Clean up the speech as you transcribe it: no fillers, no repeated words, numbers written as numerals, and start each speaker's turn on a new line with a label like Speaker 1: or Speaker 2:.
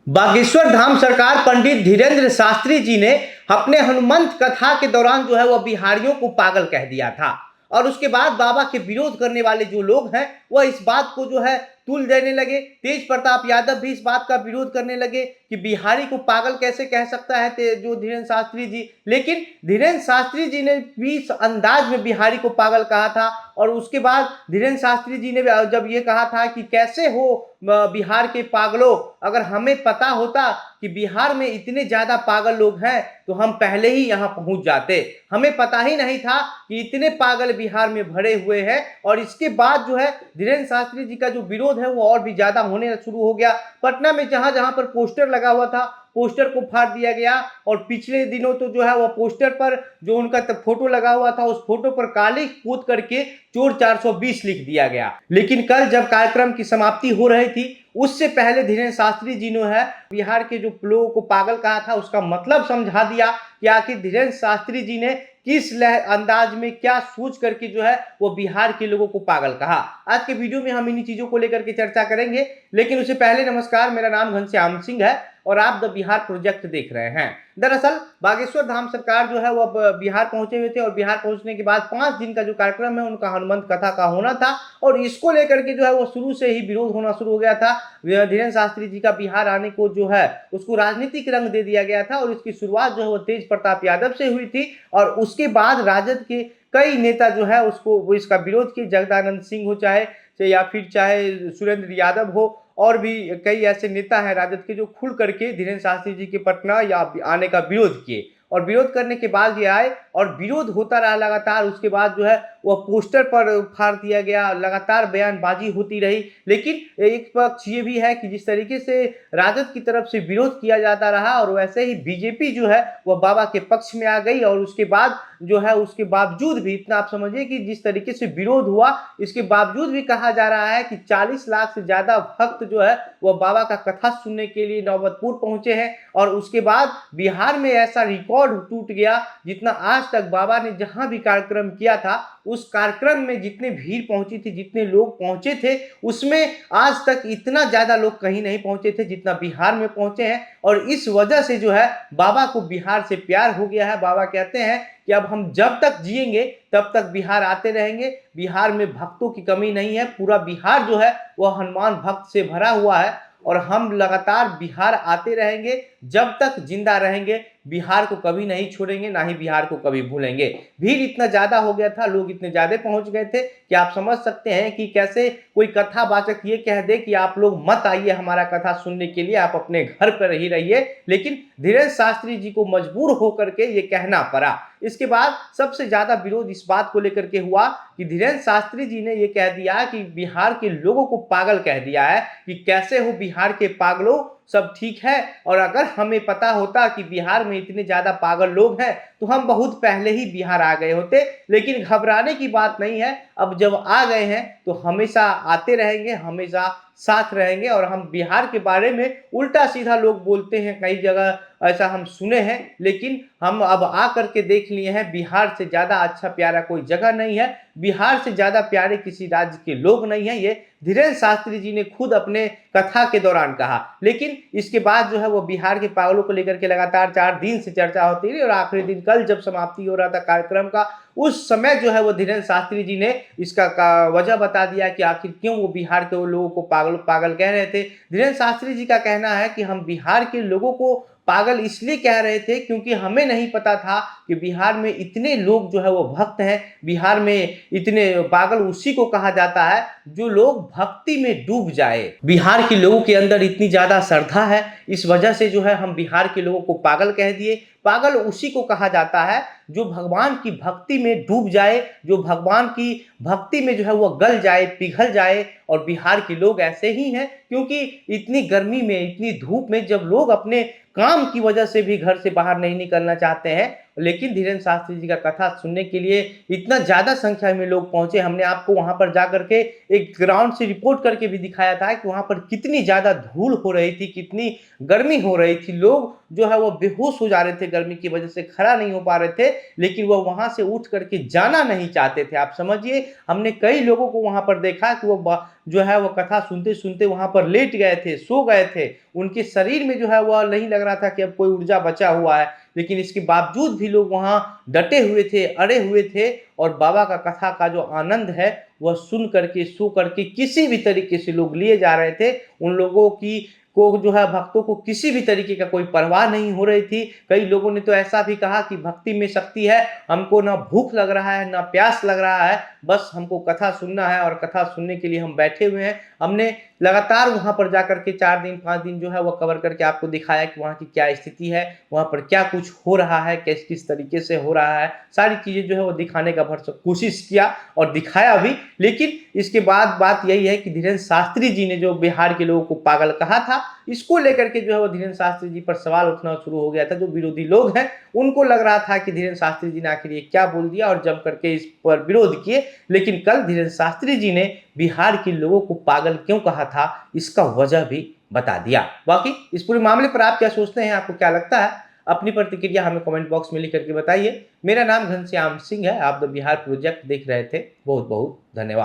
Speaker 1: बागेश्वर धाम सरकार पंडित धीरेन्द्र शास्त्री जी ने अपने हनुमंत कथा के दौरान जो है वह बिहारियों को पागल कह दिया था। और उसके बाद बाबा के विरोध करने वाले जो लोग हैं वह इस बात को जो है तूल देने लगे। तेज प्रताप यादव भी इस बात का विरोध करने लगे कि बिहारी को पागल कैसे कह सकता है जो धीरेन्द्र शास्त्री जी। लेकिन धीरेन्द्र शास्त्री जी ने भी इस अंदाज में बिहारी को पागल कहा था। और उसके बाद धीरेन्द्र शास्त्री जी ने जब ये कहा था कि कैसे हो बिहार के पागलों, अगर हमें पता होता कि बिहार में इतने ज्यादा पागल लोग हैं तो हम पहले ही यहां पहुंच जाते। हमें पता ही नहीं था कि इतने पागल बिहार में भरे हुए हैं। और इसके बाद जो है धीरेन्द्र शास्त्री जी का जो विरोध है वो और भी ज्यादा होने शुरू हो गया। पटना में जहां जहां पर पोस्टर लगा हुआ था पोस्टर को फाड़ दिया गया। और पिछले दिनों तो जो है वह पोस्टर पर जो उनका फोटो लगा हुआ था उस फोटो पर काली कूद करके चोर 420 लिख दिया गया। लेकिन कल जब कार्यक्रम की समाप्ति हो रही थी उससे पहले धीरेन्द्र शास्त्री जी ने है बिहार के जो लोगों को पागल कहा था उसका मतलब समझा दिया कि आखिर धीरेन्द्र शास्त्री जी ने किस अंदाज में क्या सोच करके जो है वो बिहार के लोगों को पागल कहा। आज के वीडियो में हम इन्हीं चीजों को लेकर के चर्चा करेंगे। लेकिन उससे पहले नमस्कार, मेरा नाम घनश्याम सिंह है और आप द बिहार प्रोजेक्ट देख रहे हैं। दरअसल बागेश्वर धाम सरकार जो है वो बिहार पहुंचे हुए थे और बिहार पहुंचने के बाद 5 दिन का जो कार्यक्रम है उनका हनुमंत कथा का होना था। और इसको लेकर के जो है वो शुरू से ही विरोध होना शुरू हो गया था। धीरेन्द्र शास्त्री जी का बिहार आने को जो है उसको राजनीतिक रंग दे दिया गया था। और इसकी शुरुआत जो है वो तेज प्रताप यादव से हुई थी। और उसके बाद राजद के कई नेता जो है उसको इसका विरोध किए, जगदानंद सिंह हो चाहे या फिर चाहे सुरेंद्र यादव हो, और भी कई ऐसे नेता हैं राजद के जो खुल करके धीरेन्द्र शास्त्री जी के पटना या आने का विरोध किए। और विरोध करने के बाद ये आए और विरोध होता रहा लगातार। उसके बाद जो है वह पोस्टर पर फाड़ दिया गया, लगातार बयानबाजी होती रही। लेकिन एक पक्ष ये भी है कि जिस तरीके से राजद की तरफ से विरोध किया जाता रहा और वैसे ही बीजेपी जो है वह बाबा के पक्ष में आ गई। और उसके बाद जो है उसके बावजूद भी इतना आप समझिए कि जिस तरीके से विरोध हुआ इसके बावजूद भी कहा जा रहा है कि 40 लाख से ज्यादा भक्त जो है वह बाबा का कथा सुनने के लिए नौबतपुर पहुंचे हैं। और उसके बाद बिहार में ऐसा रिकॉर्ड टूट गया जितना आज तक बाबा ने जहां भी कार्यक्रम किया था उस कार्यक्रम में जितनी भीड़ पहुंची थी, जितने लोग पहुंचे थे, उसमें आज तक इतना ज्यादा लोग कहीं नहीं पहुंचे थे जितना बिहार में पहुंचे हैं। और इस वजह से जो है बाबा को बिहार से प्यार हो गया है। बाबा कहते हैं कि अब हम जब तक जिएंगे तब तक बिहार आते रहेंगे। बिहार में भक्तों की कमी नहीं है, पूरा बिहार जो है वह हनुमान भक्त से भरा हुआ है। और हम लगातार बिहार आते रहेंगे, जब तक जिंदा रहेंगे बिहार को कभी नहीं छोड़ेंगे, ना ही बिहार को कभी भूलेंगे। भीड़ इतना ज्यादा हो गया था, लोग इतने ज्यादा पहुंच गए थे कि आप समझ सकते हैं कि कैसे कोई कथावाचक ये कह दे कि आप लोग मत आइए हमारा कथा सुनने के लिए, आप अपने घर पर ही रहिए। लेकिन धीरेन्द्र शास्त्री जी को मजबूर होकर के ये कहना पड़ा। इसके बाद सबसे ज्यादा विरोध इस बात को लेकर के हुआ कि धीरेन्द्र शास्त्री जी ने यह कह दिया कि बिहार के लोगों को पागल कह दिया है कि कैसे हो बिहार के पागलों, सब ठीक है। और अगर हमें पता होता कि बिहार में इतने ज्यादा पागल लोग हैं तो हम बहुत पहले ही बिहार आ गए होते। लेकिन घबराने की बात नहीं है, अब जब आ गए हैं तो हमेशा आते रहेंगे, हमेशा साथ रहेंगे। और हम बिहार के बारे में उल्टा सीधा लोग बोलते हैं, कई जगह ऐसा हम सुने हैं, लेकिन हम अब आ करके देख लिए हैं बिहार से ज्यादा अच्छा प्यारा कोई जगह नहीं है, बिहार से ज्यादा प्यारे किसी राज्य के लोग नहीं है। ये धीरेन्द्र शास्त्री जी ने खुद अपने कथा के दौरान कहा। लेकिन इसके बाद जो है वो बिहार के पागलों को लेकर के लगातार 4 दिन से चर्चा होती रही। और आखिरी दिन कल जब समाप्ति हो रहा था कार्यक्रम का उस समय जो है वो धीरेन्द्र शास्त्री जी ने इसका वजह बता दिया कि आखिर क्यों वो बिहार के वो लोगों को पागल पागल कह रहे थे। धीरेन्द्र शास्त्री जी का कहना है कि हम बिहार के लोगों को पागल इसलिए कह रहे थे क्योंकि हमें नहीं पता था कि बिहार में इतने लोग जो है वो भक्त हैं। बिहार में इतने पागल उसी को कहा जाता है जो लोग भक्ति में डूब जाए। बिहार के लोगों के अंदर इतनी ज्यादा श्रद्धा है, इस वजह से जो है हम बिहार के लोगों को पागल कह दिए। पागल उसी को कहा जाता है जो भगवान की भक्ति में डूब जाए, जो भगवान की भक्ति में जो है वो गल जाए, पिघल जाए। और बिहार के लोग ऐसे ही हैं क्योंकि इतनी गर्मी में, इतनी धूप में जब लोग अपने काम की वजह से भी घर से बाहर नहीं निकलना चाहते हैं, लेकिन धीरेन्द्र शास्त्री जी का कथा सुनने के लिए इतना ज्यादा संख्या में लोग पहुंचे। हमने आपको वहां पर जाकर के एक ग्राउंड से रिपोर्ट करके भी दिखाया था कि वहां पर कितनी ज्यादा धूल हो रही थी, कितनी गर्मी हो रही थी। लोग जो है वो बेहोश हो जा रहे थे, गर्मी की वजह से खड़ा नहीं हो पा रहे थे, लेकिन वो वहां से उठ करके जाना नहीं चाहते थे। आप समझिए, हमने कई लोगों को वहां पर देखा कि वो जो है वो कथा सुनते सुनते वहां पर लेट गए थे, सो गए थे। उनके शरीर में जो है वह नहीं लग रहा था कि अब कोई ऊर्जा बचा हुआ है, लेकिन इसके बावजूद भी लोग वहां डटे हुए थे, अड़े हुए थे और बाबा का कथा का जो आनंद है वह सुन करके, सो करके किसी भी तरीके से लोग लिए जा रहे थे। उन लोगों की को जो है भक्तों को किसी भी तरीके का कोई परवाह नहीं हो रही थी। कई लोगों ने तो ऐसा भी कहा कि भक्ति में शक्ति है, हमको ना भूख लग रहा है ना प्यास लग रहा है, बस हमको कथा सुनना है और कथा सुनने के लिए हम बैठे हुए हैं। हमने लगातार वहां पर जाकर के 4 दिन 5 दिन जो है वह कवर करके आपको दिखाया कि वहाँ की क्या स्थिति है, वहाँ पर क्या कुछ हो रहा है, किस किस तरीके से हो रहा है, सारी चीजें जो है वो दिखाने का भरसक कोशिश किया और दिखाया भी। लेकिन इसके बाद बात यही है कि धीरेन्द्र शास्त्री जी ने जो बिहार के लोगों को पागल कहा था, इसको लेकर के जो है वो धीरेन्द्र शास्त्री जी पर सवाल उठना शुरू हो गया था। जो विरोधी लोग हैं उनको लग रहा था कि धीरेन्द्र शास्त्री जी ने आखिर ये क्या बोल दिया और जम करके इस पर विरोध किए। लेकिन कल धीरेन्द्र शास्त्री जी ने बिहार के लोगों को पागल क्यों कहा था, इसका वजह भी बता दिया। बाकी इस पूरे मामले पर आप क्या सोचते हैं, आपको क्या लगता है, अपनी प्रतिक्रिया हमें कमेंट बॉक्स में लिख करके बताइए। मेरा नाम घनश्याम सिंह है, आप द बिहार प्रोजेक्ट देख रहे थे। बहुत बहुत धन्यवाद।